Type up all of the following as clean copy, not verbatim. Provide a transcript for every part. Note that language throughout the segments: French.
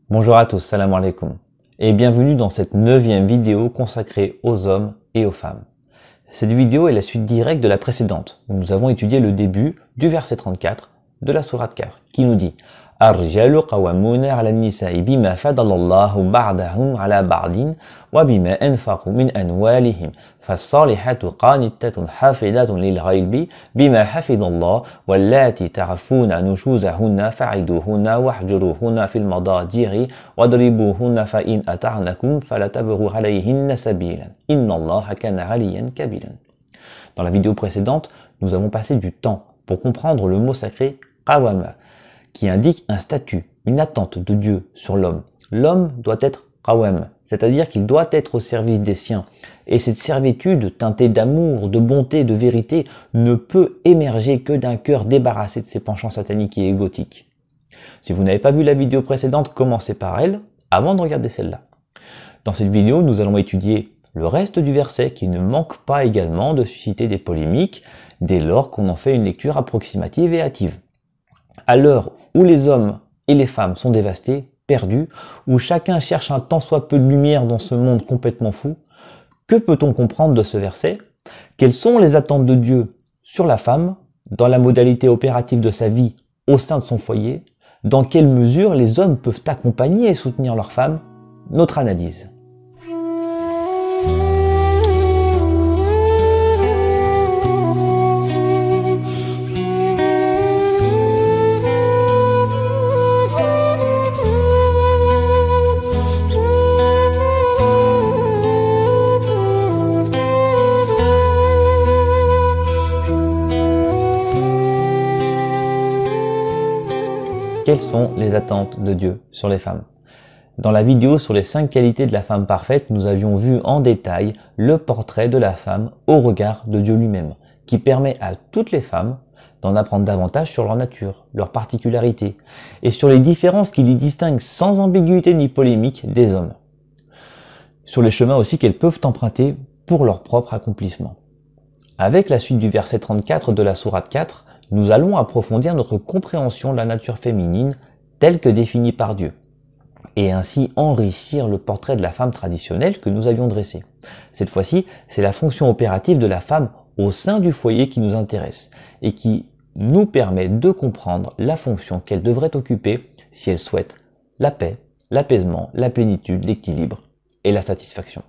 Bonjour à tous, salam alaikum, et bienvenue dans cette 9e vidéo consacrée aux hommes et aux femmes. Cette vidéo est la suite directe de la précédente, où nous avons étudié le début du verset 34 de la sourate 4, qui nous dit « Ar-rijalu qawwamuna 'ala an-nisa'i bima faddala Allahu ba'dahum 'ala ba'din wa bima anfaqu min amwalihim fas-salihatu qanitatun hafidatun lil-ghaybi bima hafidallah wallati ta'rafuna nushuzahunna fa'iduhunna wahjuruhunna fil madaji'i wadribuhunna fa in ata'nakum fala tabghu 'alayhinna sabilan innallaha kana 'aliyyan kabiran » Dans la vidéo précédente, nous avons passé du temps pour comprendre le mot sacré « qawwama » qui indique un statut, une attente de Dieu sur l'homme. L'homme doit être qawwam, c'est-à-dire qu'il doit être au service des siens. Et cette servitude teintée d'amour, de bonté, de vérité ne peut émerger que d'un cœur débarrassé de ses penchants sataniques et égotiques. Si vous n'avez pas vu la vidéo précédente, commencez par elle avant de regarder celle-là. Dans cette vidéo, nous allons étudier le reste du verset qui ne manque pas également de susciter des polémiques dès lors qu'on en fait une lecture approximative et hâtive. À l'heure où les hommes et les femmes sont dévastés, perdus, où chacun cherche un tant soit peu de lumière dans ce monde complètement fou, que peut-on comprendre de ce verset? Quelles sont les attentes de Dieu sur la femme, dans la modalité opérative de sa vie au sein de son foyer? Dans quelle mesure les hommes peuvent accompagner et soutenir leurs femmes? Notre analyse. Quelles sont les attentes de Dieu sur les femmes? Dans la vidéo sur les 5 qualités de la femme parfaite, nous avions vu en détail le portrait de la femme au regard de Dieu lui-même, qui permet à toutes les femmes d'en apprendre davantage sur leur nature, leurs particularités, et sur les différences qui les distinguent sans ambiguïté ni polémique des hommes. Sur les chemins aussi qu'elles peuvent emprunter pour leur propre accomplissement. Avec la suite du verset 34 de la sourate 4, nous allons approfondir notre compréhension de la nature féminine telle que définie par Dieu, et ainsi enrichir le portrait de la femme traditionnelle que nous avions dressé. Cette fois-ci, c'est la fonction opérative de la femme au sein du foyer qui nous intéresse, et qui nous permet de comprendre la fonction qu'elle devrait occuper si elle souhaite la paix, l'apaisement, la plénitude, l'équilibre et la satisfaction.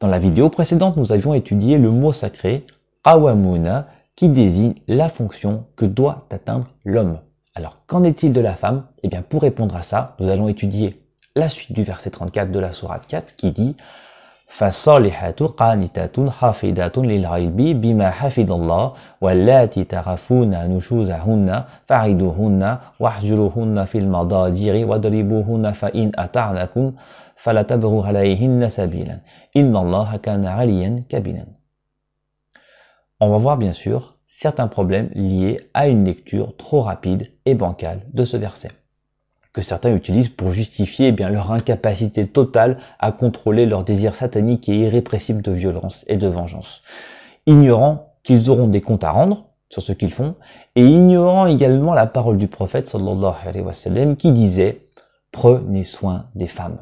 Dans la vidéo précédente, nous avions étudié le mot sacré « qawwamuna » qui désigne la fonction que doit atteindre l'homme. Alors, qu'en est-il de la femme? Eh bien, pour répondre à ça, nous allons étudier la suite du verset 34 de la sourate 4 qui dit « Fassalihatu qanitatun hafidatun lil-ghaybi bima hafidallah wallati ta'rafuna nushuzahunna fa'iduhunna wahjuruhunna fil madaji'i wadribuhunna fa in ata'nakum fala tabghu 'alayhinna sabilan innallaha kana 'aliyyan kabiran » On va voir bien sûr certains problèmes liés à une lecture trop rapide et bancale de ce verset, que certains utilisent pour justifier leur incapacité totale à contrôler leurs désirs sataniques et irrépressibles de violence et de vengeance, ignorant qu'ils auront des comptes à rendre sur ce qu'ils font, et ignorant également la parole du prophète sallallahu alayhi wa sallam qui disait « Prenez soin des femmes ».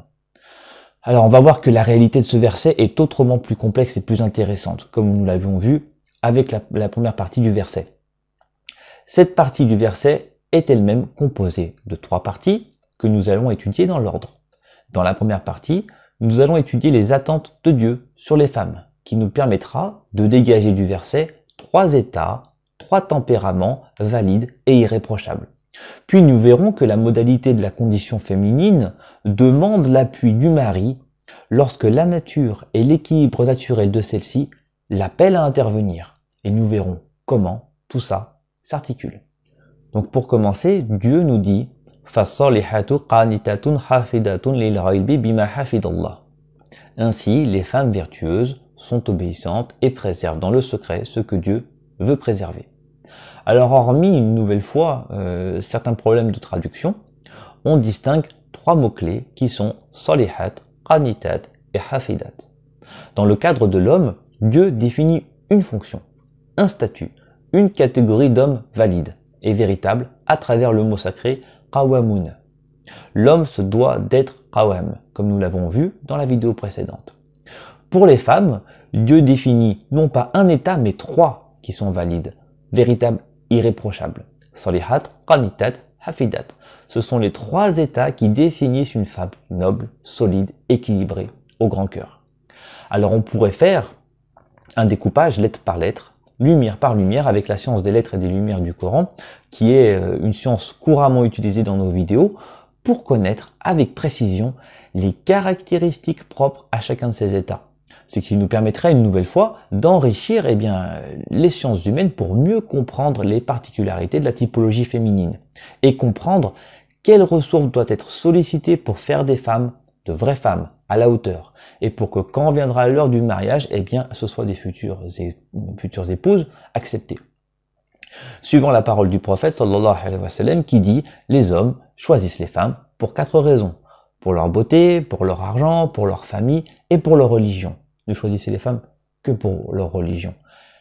Alors on va voir que la réalité de ce verset est autrement plus complexe et plus intéressante, comme nous l'avions vu avec la première partie du verset. Cette partie du verset est elle-même composée de 3 parties que nous allons étudier dans l'ordre. Dans la première partie, nous allons étudier les attentes de Dieu sur les femmes, qui nous permettra de dégager du verset 3 états, 3 tempéraments valides et irréprochables. Puis nous verrons que la modalité de la condition féminine demande l'appui du mari lorsque la nature et l'équilibre naturel de celle-ci l'appellent à intervenir. Et nous verrons comment tout ça s'articule. Donc pour commencer, Dieu nous dit « Fassalihatu qanitatun hafidatun lil-ghaybi bima hafidallah » Ainsi, les femmes vertueuses sont obéissantes et préservent dans le secret ce que Dieu veut préserver. Alors hormis une nouvelle fois certains problèmes de traduction, on distingue 3 mots-clés qui sont « salihat »,« qanitat » et « hafidat ». Dans le cadre de l'homme, Dieu définit une fonction, un statut, une catégorie d'hommes valides et véritables à travers le mot sacré qawwamuna. L'homme se doit d'être qawwam, comme nous l'avons vu dans la vidéo précédente. Pour les femmes, Dieu définit non pas un état, mais 3 qui sont valides, véritables, irréprochables. Salihat, qanitat, hafidat. Ce sont les 3 états qui définissent une femme noble, solide, équilibrée, au grand cœur. Alors on pourrait faire un découpage lettre par lettre, lumière par lumière, avec la science des lettres et des lumières du Coran, qui est une science couramment utilisée dans nos vidéos, pour connaître avec précision les caractéristiques propres à chacun de ces états. Ce qui nous permettrait une nouvelle fois d'enrichir les sciences humaines pour mieux comprendre les particularités de la typologie féminine et comprendre quelles ressources doivent être sollicitées pour faire des femmes, de vraies femmes, à la hauteur, et pour que quand viendra l'heure du mariage, ce soit des futures épouses acceptées. Suivant la parole du prophète sallallahu alayhi wa sallam qui dit « Les hommes choisissent les femmes pour 4 raisons, pour leur beauté, pour leur argent, pour leur famille et pour leur religion. » Ne choisissez les femmes que pour leur religion.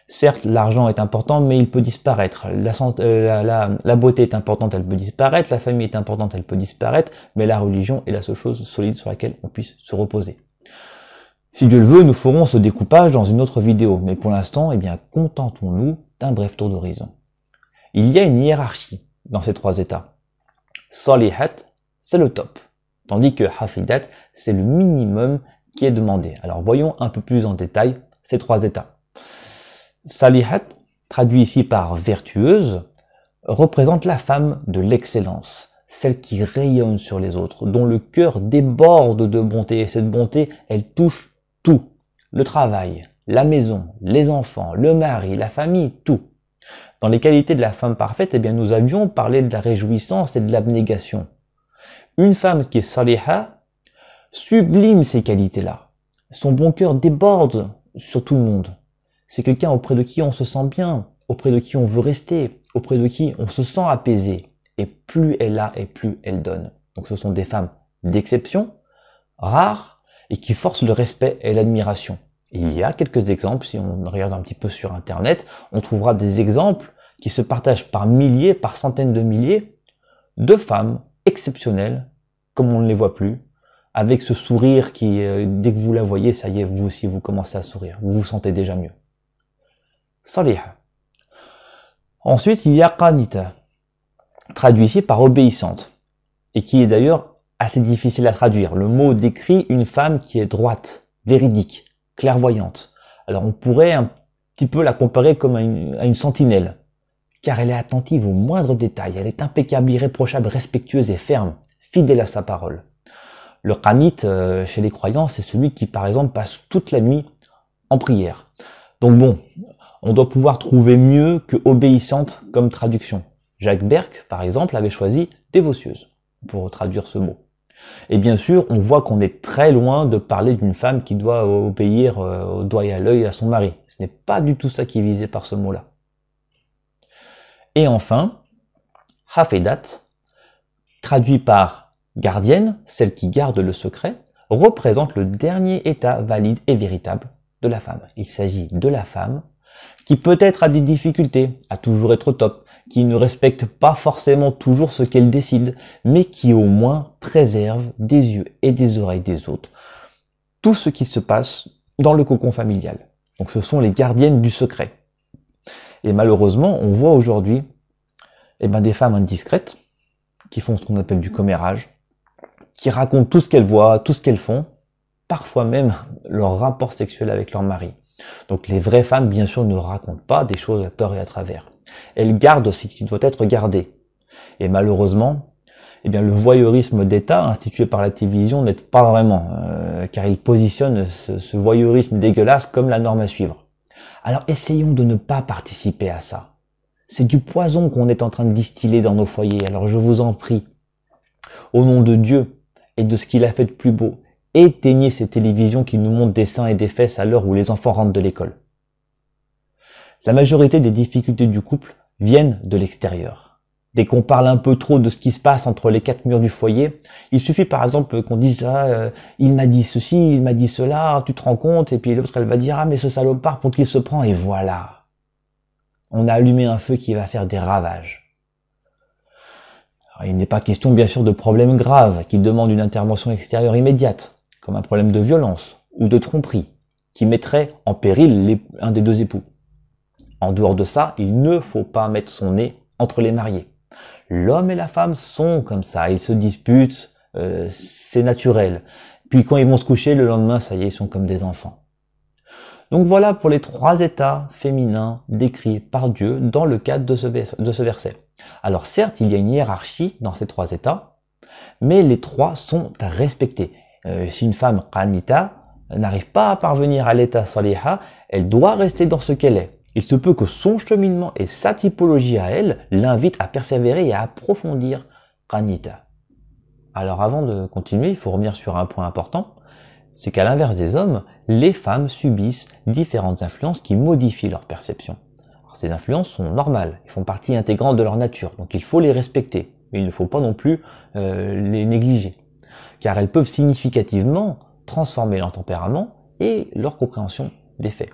Certes, l'argent est important, mais il peut disparaître. La beauté est importante, elle peut disparaître. La famille est importante, elle peut disparaître. Mais la religion est la seule chose solide sur laquelle on puisse se reposer. Si Dieu le veut, nous ferons ce découpage dans une autre vidéo. Mais pour l'instant, contentons-nous d'un bref tour d'horizon. Il y a une hiérarchie dans ces 3 états. Salihat, c'est le top. Tandis que hafidat, c'est le minimum qui est demandé. Alors voyons un peu plus en détail ces 3 états. Salihat, traduit ici par vertueuse, représente la femme de l'excellence, celle qui rayonne sur les autres, dont le cœur déborde de bonté. Et cette bonté, elle touche tout. Le travail, la maison, les enfants, le mari, la famille, tout. Dans les qualités de la femme parfaite, nous avions parlé de la réjouissance et de l'abnégation. Une femme qui est saliha sublime ces qualités-là. Son bon cœur déborde sur tout le monde. C'est quelqu'un auprès de qui on se sent bien, auprès de qui on veut rester, auprès de qui on se sent apaisé. Et plus elle a et plus elle donne. Donc ce sont des femmes d'exception, rares, et qui forcent le respect et l'admiration. Il y a quelques exemples, si on regarde un petit peu sur Internet, on trouvera des exemples qui se partagent par milliers, par centaines de milliers, de femmes exceptionnelles, comme on ne les voit plus, avec ce sourire qui, dès que vous la voyez, ça y est, vous aussi, vous commencez à sourire, vous vous sentez déjà mieux. Saliha. Ensuite, il y a qanita, traduit ici par obéissante, et qui est d'ailleurs assez difficile à traduire. Le mot décrit une femme qui est droite, véridique, clairvoyante. Alors on pourrait un petit peu la comparer comme à une sentinelle, car elle est attentive aux moindres détails, elle est impeccable, irréprochable, respectueuse et ferme, fidèle à sa parole. Le qanit, chez les croyants, c'est celui qui, par exemple, passe toute la nuit en prière. Donc bon, on doit pouvoir trouver mieux que obéissante comme traduction. Jacques Berck, par exemple, avait choisi dévotieuse pour traduire ce mot. Et bien sûr, on voit qu'on est très loin de parler d'une femme qui doit obéir au doigt et à l'œil à son mari. Ce n'est pas du tout ça qui est visé par ce mot-là. Et enfin, hafidat, traduit par gardienne, celle qui garde le secret, représente le dernier état valide et véritable de la femme. Il s'agit de la femme qui peut-être a des difficultés à toujours être au top, qui ne respecte pas forcément toujours ce qu'elle décide, mais qui au moins préserve des yeux et des oreilles des autres tout ce qui se passe dans le cocon familial. Donc ce sont les gardiennes du secret. Et malheureusement, on voit aujourd'hui des femmes indiscrètes qui font ce qu'on appelle du commérage, qui racontent tout ce qu'elles voient, tout ce qu'elles font, parfois même leur rapport sexuel avec leur mari. Donc les vraies femmes, bien sûr, ne racontent pas des choses à tort et à travers. Elles gardent ce qui doit être gardé. Et malheureusement, le voyeurisme d'État institué par la télévision n'aide pas vraiment, car il positionne ce voyeurisme dégueulasse comme la norme à suivre. Alors essayons de ne pas participer à ça. C'est du poison qu'on est en train de distiller dans nos foyers. Alors je vous en prie, au nom de Dieu et de ce qu'il a fait de plus beau, éteignez ces télévisions qui nous montrent des seins et des fesses à l'heure où les enfants rentrent de l'école. La majorité des difficultés du couple viennent de l'extérieur. Dès qu'on parle un peu trop de ce qui se passe entre les 4 murs du foyer, il suffit par exemple qu'on dise il m'a dit ceci, il m'a dit cela, tu te rends compte, et puis l'autre elle va dire mais ce salopard pour qui il se prend, et voilà. On a allumé un feu qui va faire des ravages. Alors, il n'est pas question bien sûr de problèmes graves qui demandent une intervention extérieure immédiate, comme un problème de violence ou de tromperie, qui mettrait en péril un des deux époux. En dehors de ça, il ne faut pas mettre son nez entre les mariés. L'homme et la femme sont comme ça, ils se disputent, c'est naturel. Puis quand ils vont se coucher, le lendemain, ça y est, ils sont comme des enfants. Donc voilà pour les 3 états féminins décrits par Dieu dans le cadre de ce verset. Alors certes, il y a une hiérarchie dans ces 3 états, mais les 3 sont à respecter. Si une femme qanita n'arrive pas à parvenir à l'état saliha, elle doit rester dans ce qu'elle est. Il se peut que son cheminement et sa typologie à elle l'invitent à persévérer et à approfondir qanita. Alors avant de continuer, il faut revenir sur un point important, c'est qu'à l'inverse des hommes, les femmes subissent différentes influences qui modifient leur perception. Alors, ces influences sont normales, elles font partie intégrante de leur nature, donc il faut les respecter, mais il ne faut pas non plus les négliger, car elles peuvent significativement transformer leur tempérament et leur compréhension des faits.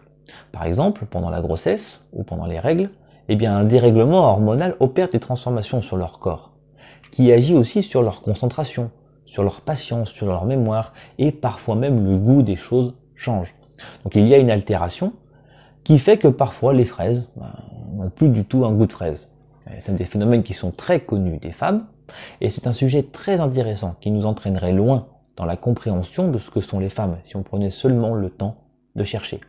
Par exemple, pendant la grossesse ou pendant les règles, eh bien, un dérèglement hormonal opère des transformations sur leur corps, qui agit aussi sur leur concentration, sur leur patience, sur leur mémoire, et parfois même le goût des choses change. Donc il y a une altération qui fait que parfois les fraises n'ont plus du tout un goût de fraise. C'est des phénomènes qui sont très connus des femmes, et c'est un sujet très intéressant qui nous entraînerait loin dans la compréhension de ce que sont les femmes, si on prenait seulement le temps de chercher.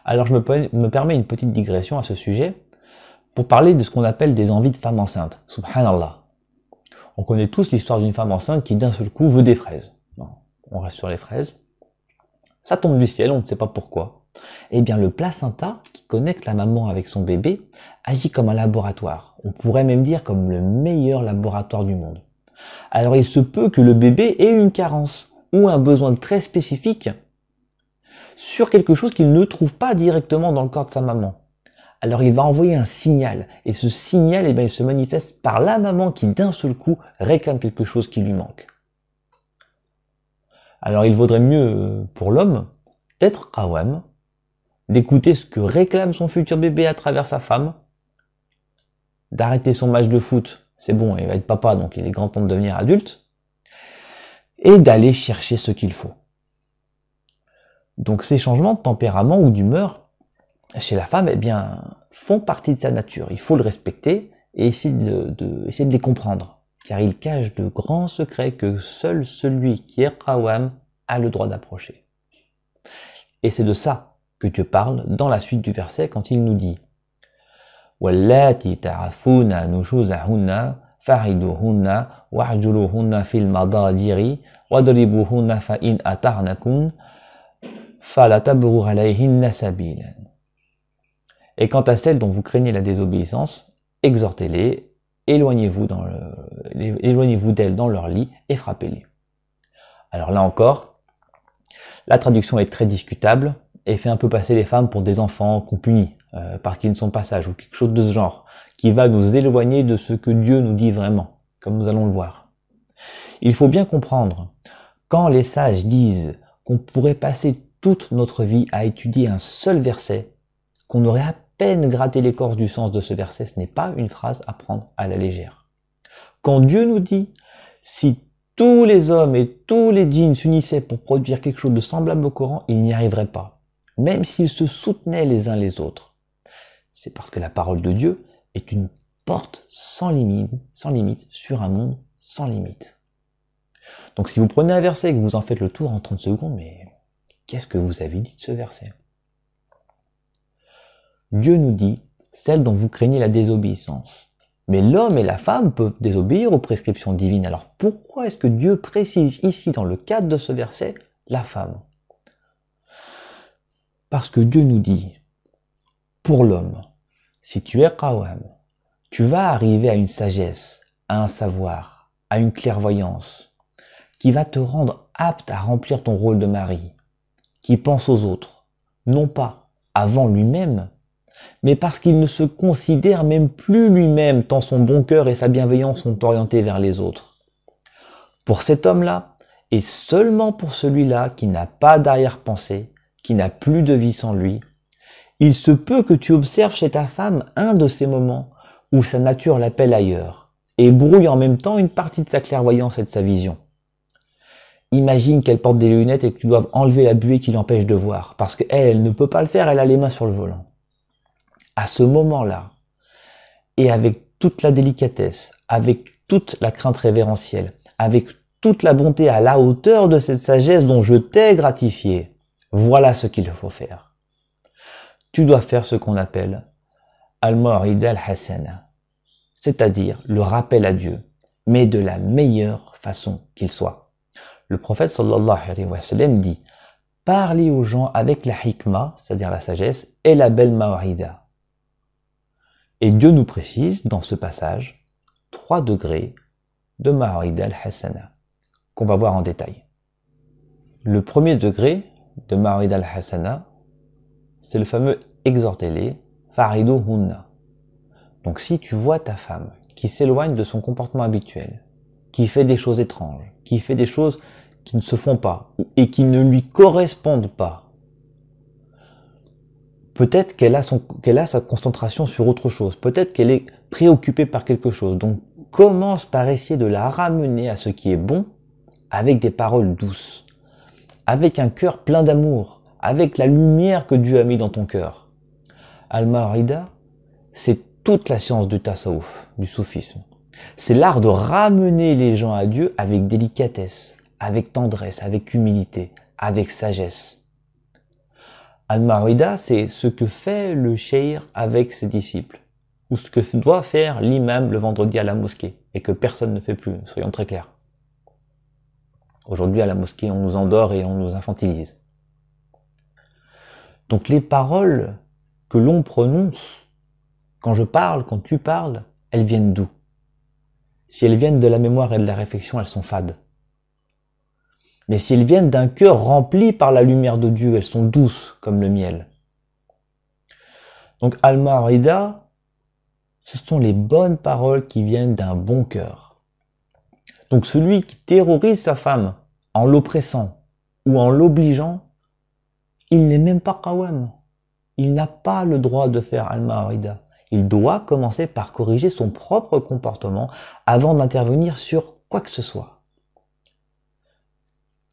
Alors je me permets une petite digression à ce sujet, pour parler de ce qu'on appelle des envies de femmes enceintes. Subhanallah. On connaît tous l'histoire d'une femme enceinte qui d'un seul coup veut des fraises. On reste sur les fraises. Ça tombe du ciel, on ne sait pas pourquoi. Eh bien le placenta, qui connecte la maman avec son bébé, agit comme un laboratoire. On pourrait même dire comme le meilleur laboratoire du monde. Alors il se peut que le bébé ait une carence ou un besoin très spécifique sur quelque chose qu'il ne trouve pas directement dans le corps de sa maman. Alors il va envoyer un signal, et ce signal, eh bien, il se manifeste par la maman qui d'un seul coup réclame quelque chose qui lui manque. Alors il vaudrait mieux pour l'homme d'être qawam, d'écouter ce que réclame son futur bébé à travers sa femme, d'arrêter son match de foot, c'est bon, il va être papa, donc il est grand temps de devenir adulte, et d'aller chercher ce qu'il faut. Donc ces changements de tempérament ou d'humeur chez la femme, eh bien, font partie de sa nature. Il faut le respecter et essayer de les comprendre, car ils cachent de grands secrets que seul celui qui est qawam a le droit d'approcher. Et c'est de ça que Dieu parle dans la suite du verset quand il nous dit وَاللَّاتِي تَعَفُونَ نُشُوزَهُنَّ فَعِدُوهُنَّ وَاحْجُرُوهُنَّ فِي الْمَضَاجِعِ وَاضْرِبُوهُنَّ فَإِنْ أَطَعْنَكُمْ فَلَا تَبْغُوا عَلَيْهِنَّ سَبِيلًا. Et quant à celles dont vous craignez la désobéissance, exhortez-les, éloignez-vous d'elles dans leur lit et frappez-les. Alors là encore, la traduction est très discutable et fait un peu passer les femmes pour des enfants qu'on punit par qui ne sont pas sages ou quelque chose de ce genre, qui va nous éloigner de ce que Dieu nous dit vraiment, comme nous allons le voir. Il faut bien comprendre, quand les sages disent qu'on pourrait passer toute notre vie à étudier un seul verset, qu'on aurait à peine gratté l'écorce du sens de ce verset, ce n'est pas une phrase à prendre à la légère. Quand Dieu nous dit, si tous les hommes et tous les djinns s'unissaient pour produire quelque chose de semblable au Coran, ils n'y arriveraient pas, même s'ils se soutenaient les uns les autres. C'est parce que la parole de Dieu est une porte sans limite sur un monde sans limite. Donc si vous prenez un verset et que vous en faites le tour en 30 secondes, mais qu'est-ce que vous avez dit de ce verset? Dieu nous dit, celle dont vous craignez la désobéissance. Mais l'homme et la femme peuvent désobéir aux prescriptions divines. Alors pourquoi est-ce que Dieu précise ici, dans le cadre de ce verset, la femme? Parce que Dieu nous dit, pour l'homme, si tu es qawam, tu vas arriver à une sagesse, à un savoir, à une clairvoyance, qui va te rendre apte à remplir ton rôle de mari, qui pense aux autres, non pas avant lui-même, mais parce qu'il ne se considère même plus lui-même, tant son bon cœur et sa bienveillance sont orientés vers les autres. Pour cet homme-là, et seulement pour celui-là qui n'a pas d'arrière-pensée, qui n'a plus de vie sans lui, il se peut que tu observes chez ta femme un de ces moments où sa nature l'appelle ailleurs, et brouille en même temps une partie de sa clairvoyance et de sa vision. Imagine qu'elle porte des lunettes et que tu dois enlever la buée qui l'empêche de voir, parce qu'elle, elle ne peut pas le faire, elle a les mains sur le volant. À ce moment-là, et avec toute la délicatesse, avec toute la crainte révérentielle, avec toute la bonté à la hauteur de cette sagesse dont je t'ai gratifié, voilà ce qu'il faut faire. Tu dois faire ce qu'on appelle al-maw'ida al-hasana, c'est-à-dire le rappel à Dieu, mais de la meilleure façon qu'il soit. Le prophète sallallahu alayhi wa sallam dit « Parlez aux gens avec la hikma, c'est-à-dire la sagesse, et la belle maw'ida ». Et Dieu nous précise dans ce passage 3 degrés de maw'ida al-hasana qu'on va voir en détail. Le premier degré de maw'ida al-hasana, c'est le fameux exhortez-les, fariduhunna. Donc si tu vois ta femme qui s'éloigne de son comportement habituel, qui fait des choses étranges, qui fait des choses qui ne se font pas et qui ne lui correspondent pas, peut-être qu'elle a sa concentration sur autre chose, peut-être qu'elle est préoccupée par quelque chose. Donc commence par essayer de la ramener à ce qui est bon avec des paroles douces, avec un cœur plein d'amour, avec la lumière que Dieu a mis dans ton cœur. Al-Maw'ida, c'est toute la science du tasawwuf, du soufisme. C'est l'art de ramener les gens à Dieu avec délicatesse, avec tendresse, avec humilité, avec sagesse. Al-Maw'ida, c'est ce que fait le cheikh avec ses disciples, ou ce que doit faire l'imam le vendredi à la mosquée, et que personne ne fait plus, soyons très clairs. Aujourd'hui, à la mosquée, on nous endort et on nous infantilise. Donc les paroles que l'on prononce, quand je parle, quand tu parles, elles viennent d'où? Si elles viennent de la mémoire et de la réflexion, elles sont fades. Mais si elles viennent d'un cœur rempli par la lumière de Dieu, elles sont douces comme le miel. Donc Al-Maw'ida, ce sont les bonnes paroles qui viennent d'un bon cœur. Donc celui qui terrorise sa femme en l'oppressant ou en l'obligeant, il n'est même pas qawam. Il n'a pas le droit de faire Al-Maw'ida. Il doit commencer par corriger son propre comportement avant d'intervenir sur quoi que ce soit.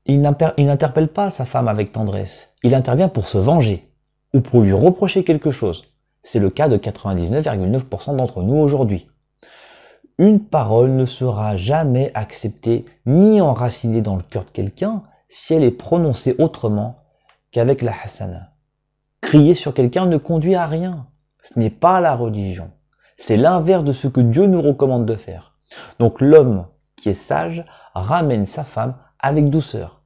Il n'interpelle pas sa femme avec tendresse. Il intervient pour se venger ou pour lui reprocher quelque chose. C'est le cas de 99,9% d'entre nous aujourd'hui. Une parole ne sera jamais acceptée ni enracinée dans le cœur de quelqu'un si elle est prononcée autrement qu'avec la hasana. Crier sur quelqu'un ne conduit à rien. Ce n'est pas la religion. C'est l'inverse de ce que Dieu nous recommande de faire. Donc l'homme qui est sage ramène sa femme avec douceur.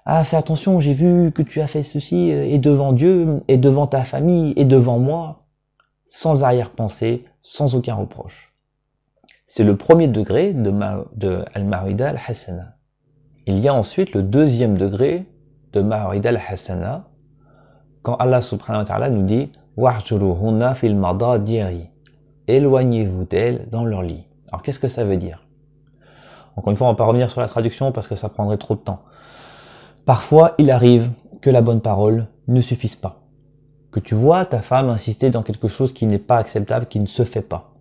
Ah, fais attention, j'ai vu que tu as fait ceci, et devant Dieu, et devant ta famille, et devant moi, sans arrière-pensée, sans aucun reproche. C'est le premier degré de Al-Maw'ida al-Hasana. Il y a ensuite le deuxième degré de Maw'ida al-Hasana, quand Allah subhanahu wa ta'ala nous dit « Wahjuruhunna fil madajiri » éloignez-vous d'elles dans leur lit. Alors qu'est-ce que ça veut dire? Encore une fois, on va pas revenir sur la traduction parce que ça prendrait trop de temps. Parfois, il arrive que la bonne parole ne suffise pas. Que tu vois ta femme insister dans quelque chose qui n'est pas acceptable, qui ne se fait pas.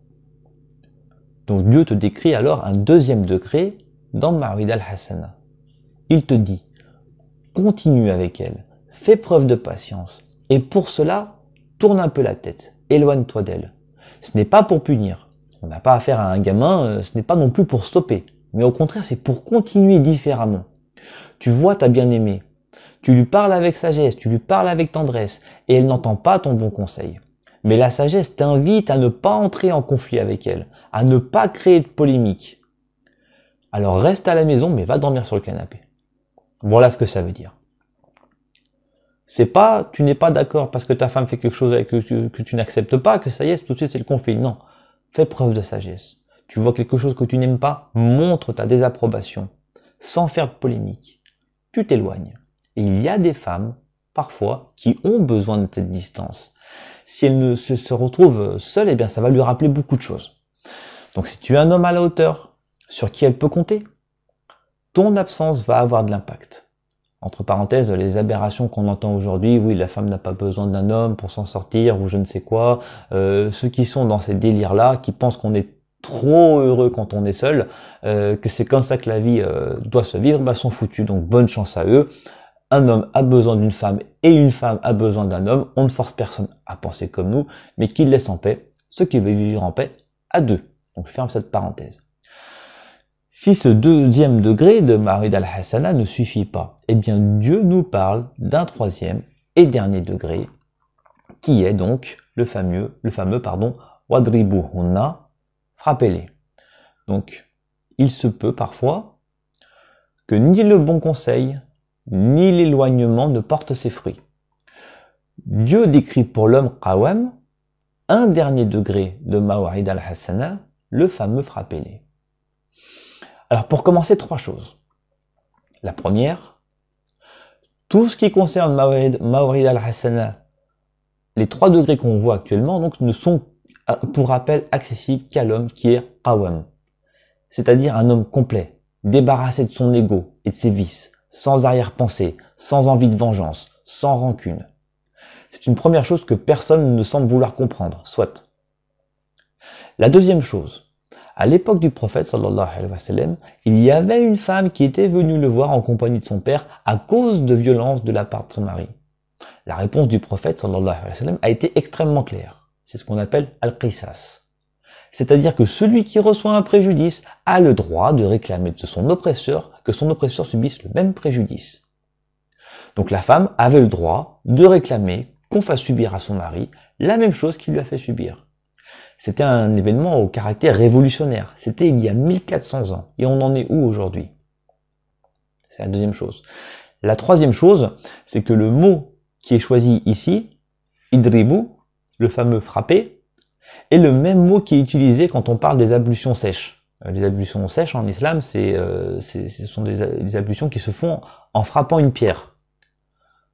Donc Dieu te décrit alors un deuxième degré dans Maw'ida al-Hasana. Il te dit, continue avec elle, fais preuve de patience, et pour cela, tourne un peu la tête, éloigne-toi d'elle. Ce n'est pas pour punir, on n'a pas affaire à un gamin, ce n'est pas non plus pour stopper, mais au contraire c'est pour continuer différemment. Tu vois ta bien-aimée, tu lui parles avec sagesse, tu lui parles avec tendresse, et elle n'entend pas ton bon conseil. Mais la sagesse t'invite à ne pas entrer en conflit avec elle, à ne pas créer de polémique. Alors reste à la maison, mais va dormir sur le canapé. Voilà ce que ça veut dire. C'est pas, tu n'es pas d'accord parce que ta femme fait quelque chose que tu n'acceptes pas, que ça y est, tout de suite c'est le conflit. Non, fais preuve de sagesse. Tu vois quelque chose que tu n'aimes pas, montre ta désapprobation, sans faire de polémique. Tu t'éloignes. Et il y a des femmes, parfois, qui ont besoin de cette distance. Si elle ne se retrouve seule, eh bien ça va lui rappeler beaucoup de choses. Donc si tu es un homme à la hauteur, sur qui elle peut compter, ton absence va avoir de l'impact. Entre parenthèses, les aberrations qu'on entend aujourd'hui, oui, la femme n'a pas besoin d'un homme pour s'en sortir, ou je ne sais quoi, ceux qui sont dans ces délires-là, qui pensent qu'on est trop heureux quand on est seul, que c'est comme ça que la vie doit se vivre, bah, sont foutus. Donc bonne chance à eux. Un homme a besoin d'une femme et une femme a besoin d'un homme. On ne force personne à penser comme nous, mais qu'ils laissent en paix ceux qui veulent vivre en paix à deux. Donc je ferme cette parenthèse. Si ce deuxième degré de Mawa'id al-Hasana ne suffit pas, eh bien Dieu nous parle d'un troisième et dernier degré, qui est donc le fameux Wadribuhunna, frappez-les. Donc, il se peut parfois que ni le bon conseil, ni l'éloignement ne portent ses fruits. Dieu décrit pour l'homme qawam un dernier degré de Mawa'id al-Hasana, le fameux frappez-les. Alors, pour commencer, trois choses. La première, tout ce qui concerne Mawa'id al-Hasana, les trois degrés qu'on voit actuellement, donc, ne sont, pour rappel, accessibles qu'à l'homme qui est qawam. C'est-à-dire un homme complet, débarrassé de son ego et de ses vices, sans arrière-pensée, sans envie de vengeance, sans rancune. C'est une première chose que personne ne semble vouloir comprendre, soit. La deuxième chose, à l'époque du prophète sallallahu alayhi wa sallam, il y avait une femme qui était venue le voir en compagnie de son père à cause de violences de la part de son mari. La réponse du prophète sallallahu alayhi wa sallam a été extrêmement claire. C'est ce qu'on appelle al-qisas. C'est-à-dire que celui qui reçoit un préjudice a le droit de réclamer de son oppresseur que son oppresseur subisse le même préjudice. Donc la femme avait le droit de réclamer qu'on fasse subir à son mari la même chose qu'il lui a fait subir. C'était un événement au caractère révolutionnaire. C'était il y a 1400 ans. Et on en est où aujourd'hui? C'est la deuxième chose. La troisième chose, c'est que le mot qui est choisi ici, idribu, le fameux frapper, est le même mot qui est utilisé quand on parle des ablutions sèches. Les ablutions sèches en islam, ce sont des ablutions qui se font en frappant une pierre.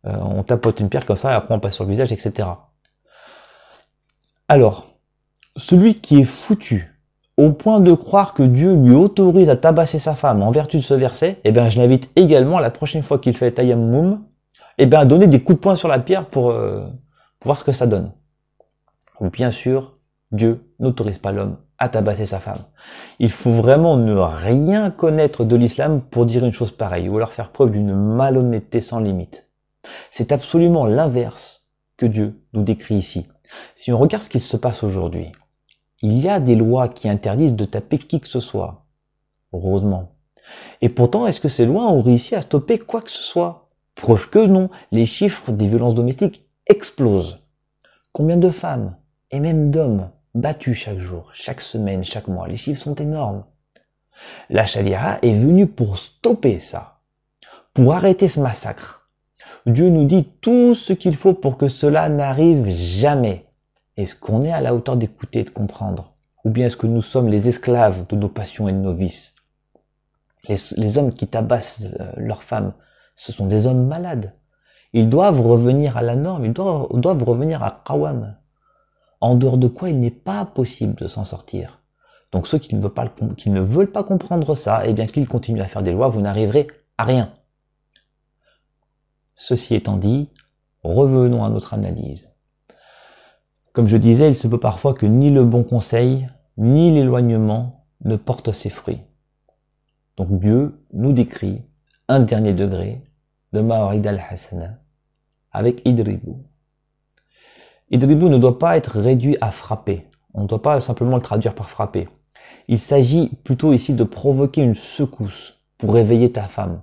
On tapote une pierre comme ça, et après on passe sur le visage, etc. Alors, celui qui est foutu au point de croire que Dieu lui autorise à tabasser sa femme en vertu de ce verset, eh bien, je l'invite également, la prochaine fois qu'il fait tayammum, eh bien, à donner des coups de poing sur la pierre pour voir ce que ça donne. Donc, bien sûr, Dieu n'autorise pas l'homme à tabasser sa femme. Il faut vraiment ne rien connaître de l'islam pour dire une chose pareille, ou alors faire preuve d'une malhonnêteté sans limite. C'est absolument l'inverse que Dieu nous décrit ici. Si on regarde ce qu'il se passe aujourd'hui, il y a des lois qui interdisent de taper qui que ce soit. Heureusement. Et pourtant, est-ce que ces lois ont réussi à stopper quoi que ce soit? Preuve que non, les chiffres des violences domestiques explosent. Combien de femmes, et même d'hommes, battus chaque jour, chaque semaine, chaque mois? Les chiffres sont énormes. La charia est venue pour stopper ça, pour arrêter ce massacre. Dieu nous dit tout ce qu'il faut pour que cela n'arrive jamais. Est-ce qu'on est à la hauteur d'écouter et de comprendre? Ou bien est-ce que nous sommes les esclaves de nos passions et de nos vices? Les hommes qui tabassent leurs femmes, ce sont des hommes malades. Ils doivent revenir à la norme, ils doivent revenir à qawam. En dehors de quoi il n'est pas possible de s'en sortir. Donc ceux qui ne veulent pas comprendre ça, eh bien qu'ils continuent à faire des lois, vous n'arriverez à rien. Ceci étant dit, revenons à notre analyse. Comme je disais, il se peut parfois que ni le bon conseil, ni l'éloignement ne portent ses fruits. Donc Dieu nous décrit un dernier degré de Mawa'id al-Hasana avec idribu. Idribu ne doit pas être réduit à frapper. On ne doit pas simplement le traduire par frapper. Il s'agit plutôt ici de provoquer une secousse pour réveiller ta femme.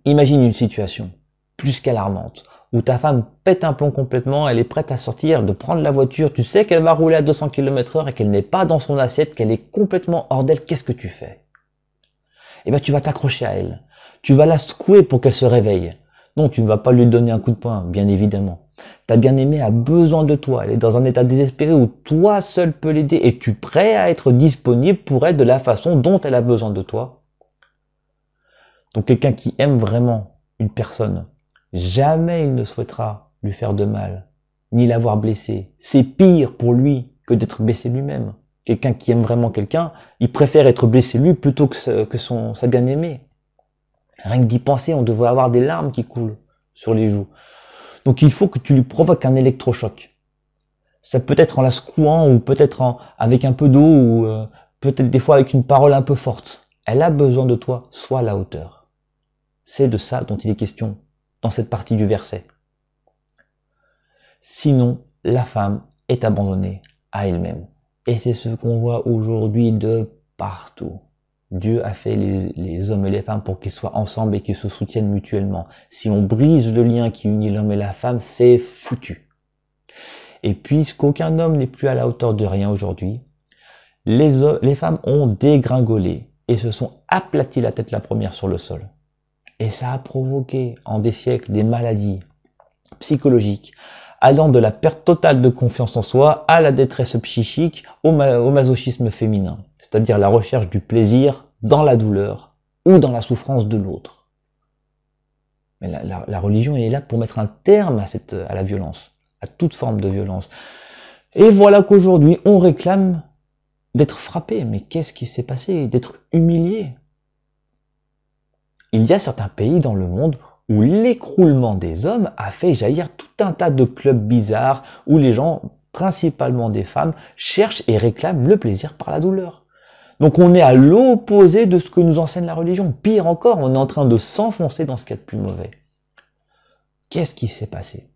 Imagine une situation plus qu'alarmante, où ta femme pète un plomb complètement, elle est prête à sortir, de prendre la voiture, tu sais qu'elle va rouler à 200 km/h et qu'elle n'est pas dans son assiette, qu'elle est complètement hors d'elle, qu'est-ce que tu fais? Eh bien, tu vas t'accrocher à elle. Tu vas la secouer pour qu'elle se réveille. Non, tu ne vas pas lui donner un coup de poing, bien évidemment. Ta bien-aimée a besoin de toi, elle est dans un état désespéré où toi seul peux l'aider et tu es prêt à être disponible pour elle de la façon dont elle a besoin de toi. Donc, quelqu'un qui aime vraiment une personne, jamais il ne souhaitera lui faire de mal, ni l'avoir blessé. C'est pire pour lui que d'être blessé lui-même. Quelqu'un qui aime vraiment quelqu'un, il préfère être blessé lui plutôt que sa bien-aimée. Rien que d'y penser, on devrait avoir des larmes qui coulent sur les joues. Donc il faut que tu lui provoques un électrochoc. Ça peut être en la secouant ou peut-être avec un peu d'eau ou peut-être des fois avec une parole un peu forte. Elle a besoin de toi, sois à la hauteur. C'est de ça dont il est question dans cette partie du verset. Sinon, la femme est abandonnée à elle-même. Et c'est ce qu'on voit aujourd'hui de partout. Dieu a fait les hommes et les femmes pour qu'ils soient ensemble et qu'ils se soutiennent mutuellement. Si on brise le lien qui unit l'homme et la femme, c'est foutu. Et puisqu'aucun homme n'est plus à la hauteur de rien aujourd'hui, les femmes ont dégringolé et se sont aplaties la tête la première sur le sol. Et ça a provoqué en des siècles des maladies psychologiques, allant de la perte totale de confiance en soi à la détresse psychique, au masochisme féminin, c'est-à-dire la recherche du plaisir dans la douleur ou dans la souffrance de l'autre. Mais la religion est là pour mettre un terme à la violence, à toute forme de violence. Et voilà qu'aujourd'hui, on réclame d'être frappé. Mais qu'est-ce qui s'est passé? D'être humilié. Il y a certains pays dans le monde où l'écroulement des hommes a fait jaillir tout un tas de clubs bizarres où les gens, principalement des femmes, cherchent et réclament le plaisir par la douleur. Donc on est à l'opposé de ce que nous enseigne la religion. Pire encore, on est en train de s'enfoncer dans ce qu'il y a de plus mauvais. Qu'est-ce qui s'est passé?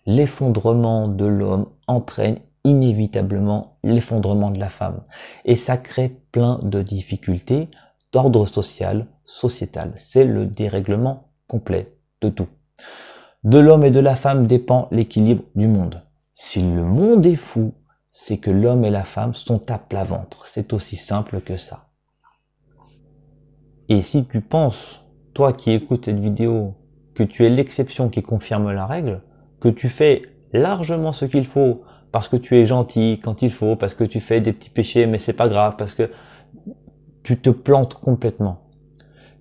L'effondrement de l'homme entraîne inévitablement l'effondrement de la femme. Et ça crée plein de difficultés d'ordre social, sociétal. C'est le dérèglement complet de tout. De l'homme et de la femme dépend l'équilibre du monde. Si le monde est fou, c'est que l'homme et la femme sont à plat ventre. C'est aussi simple que ça. Et si tu penses, toi qui écoutes cette vidéo, que tu es l'exception qui confirme la règle, que tu fais largement ce qu'il faut, parce que tu es gentil quand il faut, parce que tu fais des petits péchés, mais c'est pas grave, parce que tu te plantes complètement.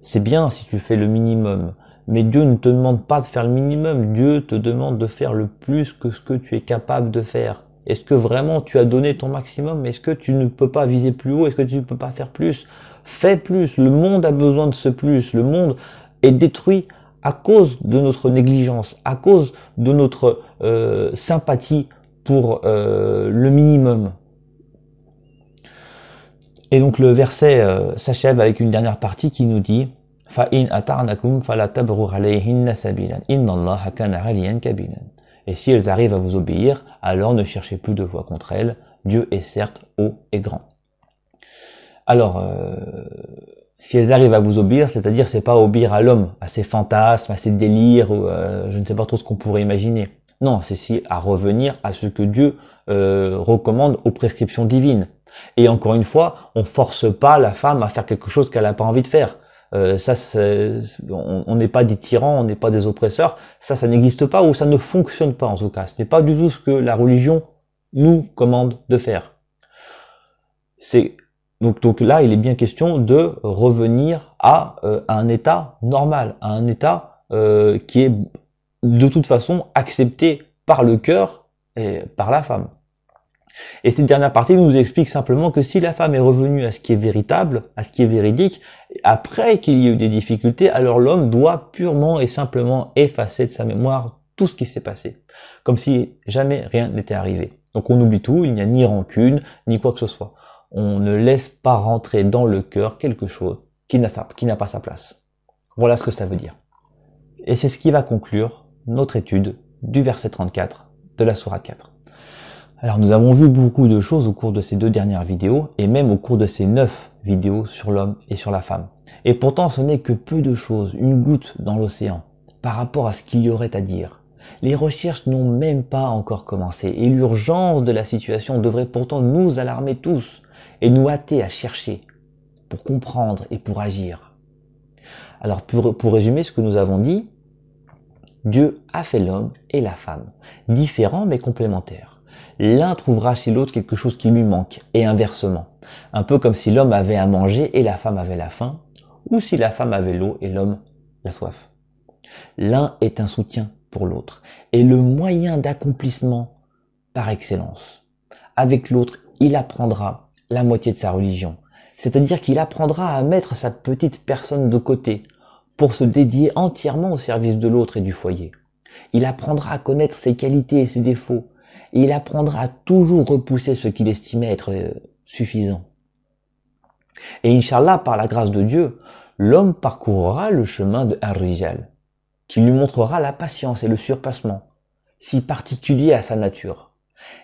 C'est bien si tu fais le minimum, mais Dieu ne te demande pas de faire le minimum, Dieu te demande de faire le plus que ce que tu es capable de faire. Est-ce que vraiment tu as donné ton maximum? Est-ce que tu ne peux pas viser plus haut? Est-ce que tu ne peux pas faire plus? Fais plus, le monde a besoin de ce plus, le monde est détruit à cause de notre négligence, à cause de notre sympathie pour le minimum. Et donc le verset s'achève avec une dernière partie qui nous dit فَإِنْ أَطَعْنَكُمْ فَلَا تَبْغُوا عَلَيْهِنَّ سَبِيلًا إِنَّ اللَّهَ كَانَ عَلِيًّا كَبِيرًا. Et si elles arrivent à vous obéir, alors ne cherchez plus de voie contre elles. Dieu est certes haut et grand. Alors, si elles arrivent à vous obéir, c'est-à-dire c'est pas obéir à l'homme, à ses fantasmes, à ses délires, ou je ne sais pas trop ce qu'on pourrait imaginer. Non, c'est si à revenir à ce que Dieu recommande aux prescriptions divines. Et encore une fois, on force pas la femme à faire quelque chose qu'elle n'a pas envie de faire. On n'est pas des tyrans, on n'est pas des oppresseurs. Ça n'existe pas ou ça ne fonctionne pas en tout cas. Ce n'est pas du tout ce que la religion nous commande de faire. Donc là, il est bien question de revenir à un état normal, à un état qui est de toute façon accepté par le cœur et par la femme. Et cette dernière partie nous explique simplement que si la femme est revenue à ce qui est véritable, à ce qui est véridique, après qu'il y ait eu des difficultés, alors l'homme doit purement et simplement effacer de sa mémoire tout ce qui s'est passé. Comme si jamais rien n'était arrivé. Donc on oublie tout, il n'y a ni rancune, ni quoi que ce soit. On ne laisse pas rentrer dans le cœur quelque chose qui n'a pas sa place. Voilà ce que ça veut dire. Et c'est ce qui va conclure notre étude du verset 34 de la sourate 4. Alors nous avons vu beaucoup de choses au cours de ces 2 dernières vidéos et même au cours de ces 9 vidéos sur l'homme et sur la femme. Et pourtant ce n'est que peu de choses, une goutte dans l'océan par rapport à ce qu'il y aurait à dire. Les recherches n'ont même pas encore commencé et l'urgence de la situation devrait pourtant nous alarmer tous et nous hâter à chercher pour comprendre et pour agir. Alors pour résumer ce que nous avons dit, Dieu a fait l'homme et la femme, différents mais complémentaires. L'un trouvera chez l'autre quelque chose qui lui manque, et inversement. Un peu comme si l'homme avait à manger et la femme avait la faim, ou si la femme avait l'eau et l'homme la soif. L'un est un soutien pour l'autre, et le moyen d'accomplissement par excellence. Avec l'autre, il apprendra la moitié de sa religion, c'est-à-dire qu'il apprendra à mettre sa petite personne de côté, pour se dédier entièrement au service de l'autre et du foyer. Il apprendra à connaître ses qualités et ses défauts, et il apprendra à toujours repousser ce qu'il estimait être suffisant. Et Inch'Allah, par la grâce de Dieu, l'homme parcourra le chemin de Ar-Rijal, qui lui montrera la patience et le surpassement, si particulier à sa nature.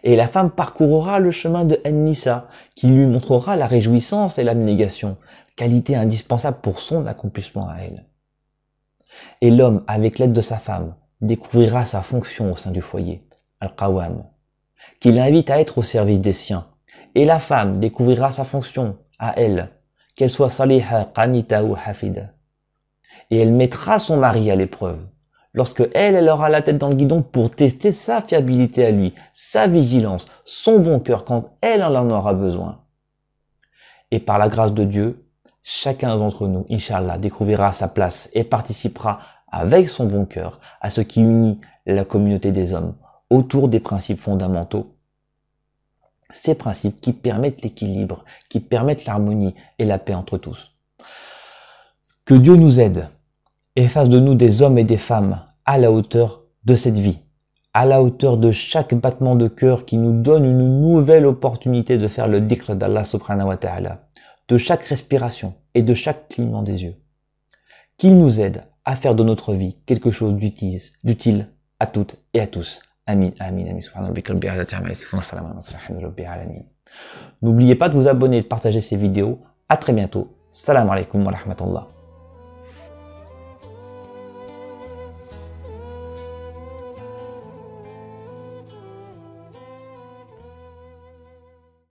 Et la femme parcourra le chemin de An-Nisa, qui lui montrera la réjouissance et l'abnégation, qualité indispensable pour son accomplissement à elle. Et l'homme, avec l'aide de sa femme, découvrira sa fonction au sein du foyer, Al-Qawam, qui l'invite à être au service des siens. Et la femme découvrira sa fonction à elle, qu'elle soit saliha, qanita ou hafida. Et elle mettra son mari à l'épreuve, lorsque elle aura la tête dans le guidon pour tester sa fiabilité à lui, sa vigilance, son bon cœur quand elle en aura besoin. Et par la grâce de Dieu, chacun d'entre nous, Inch'Allah, découvrira sa place et participera avec son bon cœur à ce qui unit la communauté des hommes autour des principes fondamentaux. Ces principes qui permettent l'équilibre, qui permettent l'harmonie et la paix entre tous. Que Dieu nous aide et fasse de nous des hommes et des femmes à la hauteur de cette vie, à la hauteur de chaque battement de cœur qui nous donne une nouvelle opportunité de faire le dhikr d'Allah subhanahu wa ta'ala, de chaque respiration et de chaque clignement des yeux. Qu'il nous aide à faire de notre vie quelque chose d'utile à toutes et à tous. Amin, amin, amin. N'oubliez pas de vous abonner et de partager ces vidéos. À très bientôt. Salam alaikum wa rahmatullah.